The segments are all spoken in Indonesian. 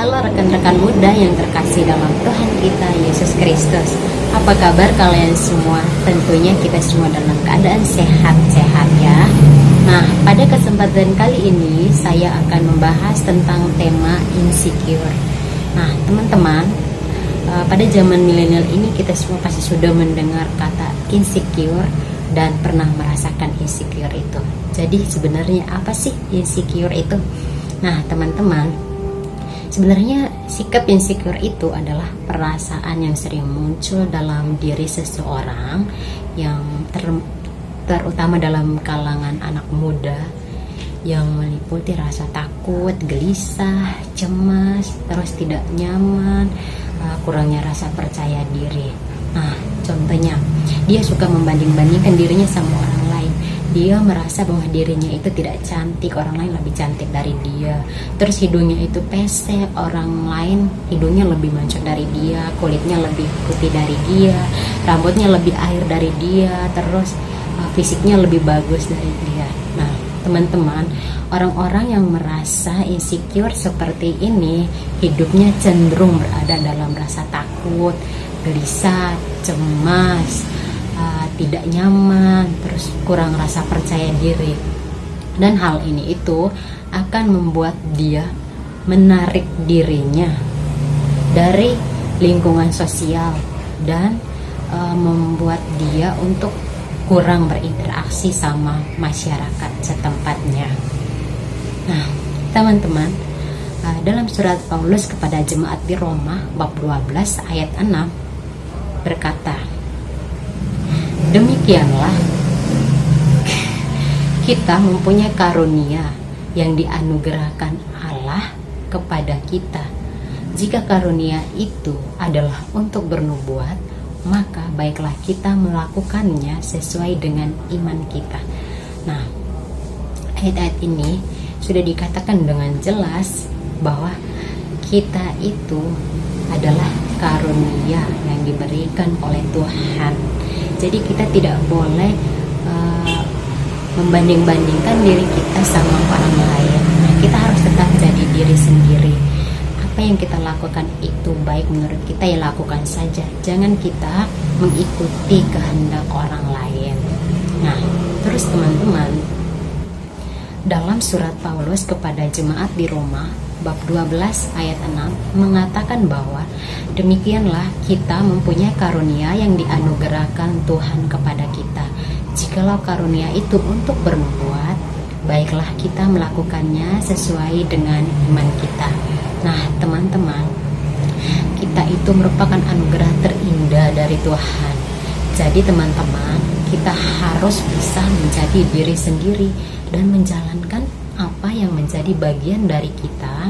Halo rekan-rekan muda yang terkasih dalam Tuhan kita Yesus Kristus. Apa kabar kalian semua? Tentunya kita semua dalam keadaan sehat-sehat ya. Nah, pada kesempatan kali ini saya akan membahas tentang tema insecure. Nah, teman-teman, pada zaman milenial ini kita semua pasti sudah mendengar kata insecure dan pernah merasakan insecure itu. Jadi sebenarnya apa sih insecure itu? Nah, teman-teman, sebenarnya sikap insecure itu adalah perasaan yang sering muncul dalam diri seseorang yang terutama dalam kalangan anak muda, yang meliputi rasa takut, gelisah, cemas, terus tidak nyaman, kurangnya rasa percaya diri. Nah, contohnya dia suka membanding-bandingkan dirinya sama orang lain. Dia merasa bahwa dirinya itu tidak cantik, orang lain lebih cantik dari dia. Terus hidungnya itu pesek, orang lain hidungnya lebih mancung dari dia, kulitnya lebih putih dari dia, rambutnya lebih air dari dia, terus fisiknya lebih bagus dari dia. Nah, teman-teman, orang-orang yang merasa insecure seperti ini hidupnya cenderung berada dalam rasa takut, gelisah, cemas, tidak nyaman, terus kurang rasa percaya diri. Dan hal ini itu akan membuat dia menarik dirinya dari lingkungan sosial dan membuat dia untuk kurang berinteraksi sama masyarakat setempatnya. Nah, teman-teman, dalam surat Paulus kepada jemaat di Roma bab 12 ayat 6 berkata, demikianlah kita mempunyai karunia yang dianugerahkan Allah kepada kita. Jika karunia itu adalah untuk bernubuat, maka baiklah kita melakukannya sesuai dengan iman kita. Nah, ayat-ayat ini sudah dikatakan dengan jelas bahwa kita itu adalah karunia yang diberikan oleh Tuhan. Jadi kita tidak boleh membanding-bandingkan diri kita sama orang lain. Nah, kita harus tetap jadi diri sendiri. Apa yang kita lakukan itu baik menurut kita, ya lakukan saja. Jangan kita mengikuti kehendak orang lain. Nah, terus teman-teman, dalam surat Paulus kepada jemaat di Roma bab 12 ayat 6 mengatakan bahwa demikianlah kita mempunyai karunia yang dianugerahkan Tuhan kepada kita. Jikalau karunia itu untuk bernubuat, baiklah kita melakukannya sesuai dengan iman kita. Nah, teman-teman, kita itu merupakan anugerah terindah dari Tuhan. Jadi teman-teman, kita harus bisa menjadi diri sendiri dan menjalankan apa yang menjadi bagian dari kita,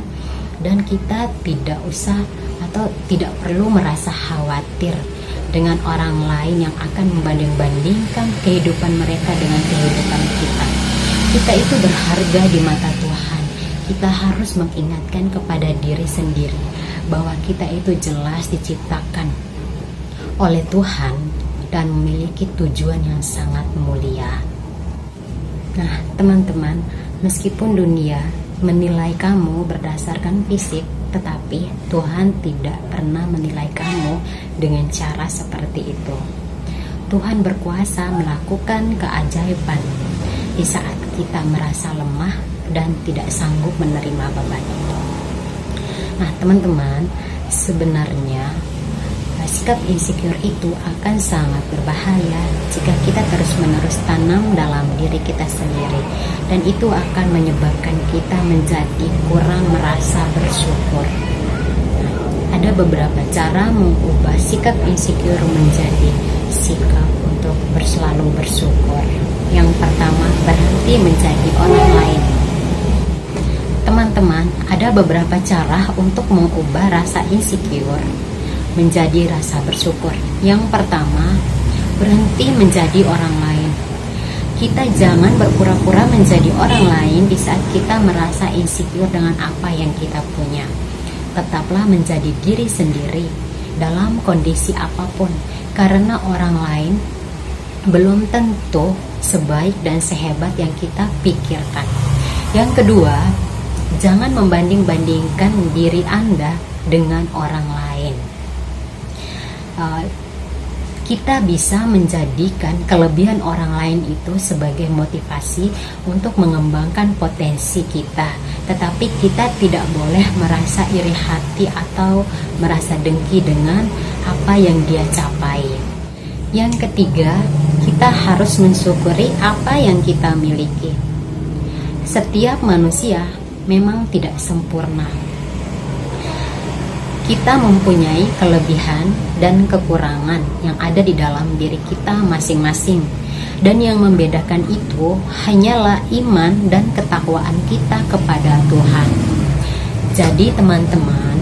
dan kita tidak usah atau tidak perlu merasa khawatir dengan orang lain yang akan membanding-bandingkan kehidupan mereka dengan kehidupan kita. Kita itu berharga di mata Tuhan. Kita harus mengingatkan kepada diri sendiri bahwa kita itu jelas diciptakan oleh Tuhan dan memiliki tujuan yang sangat mulia. Nah, teman-teman, meskipun dunia menilai kamu berdasarkan fisik, tetapi Tuhan tidak pernah menilai kamu dengan cara seperti itu. Tuhan berkuasa melakukan keajaiban di saat kita merasa lemah dan tidak sanggup menerima beban itu. Nah, teman-teman, sebenarnya sikap insecure itu akan sangat berbahaya jika kita terus-menerus tanam dalam diri kita sendiri, dan itu akan menyebabkan kita menjadi kurang merasa bersyukur. Ada beberapa cara mengubah sikap insecure menjadi sikap untuk selalu bersyukur. Yang pertama, berhenti menjadi orang lain. Teman-teman, ada beberapa cara untuk mengubah rasa insecure menjadi rasa bersyukur. Yang pertama, berhenti menjadi orang lain. Kita jangan berpura-pura menjadi orang lain di saat kita merasa insecure dengan apa yang kita punya. Tetaplah menjadi diri sendiri dalam kondisi apapun, karena orang lain belum tentu sebaik dan sehebat yang kita pikirkan. Yang kedua, Jangan membanding-bandingkan diri Anda dengan orang lain. Kita bisa menjadikan kelebihan orang lain itu sebagai motivasi untuk mengembangkan potensi kita, tetapi kita tidak boleh merasa iri hati atau merasa dengki dengan apa yang dia capai. Yang ketiga, kita harus mensyukuri apa yang kita miliki. Setiap manusia memang tidak sempurna. Kita mempunyai kelebihan dan kekurangan yang ada di dalam diri kita masing-masing. Dan yang membedakan itu hanyalah iman dan ketakwaan kita kepada Tuhan. Jadi teman-teman,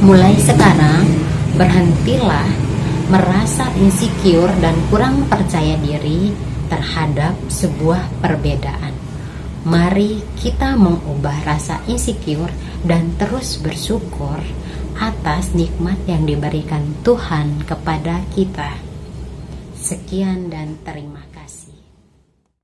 mulai sekarang berhentilah merasa insecure dan kurang percaya diri terhadap sebuah perbedaan. Mari kita mengubah rasa insecure dan terus bersyukur atas nikmat yang diberikan Tuhan kepada kita. Sekian dan terima kasih.